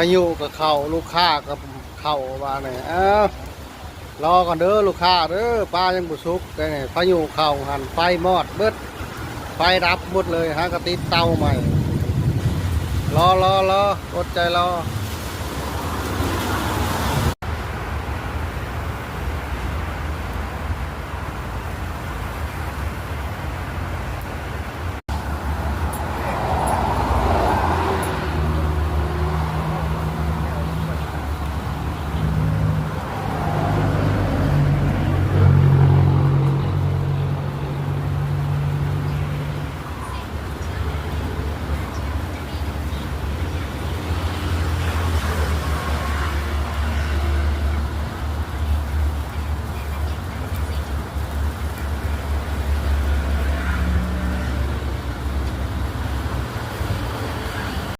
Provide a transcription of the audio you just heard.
ายุกับเข่าลูกค้ากับเข่าว่าไหนรอก่อนเด้อลูกค้าเด้อป้ายังบุสุกไงพายุเข่าหันไฟมอดเบิดไฟดับหมดเลยฮะกระติดเตาใหม่รออดใจรอ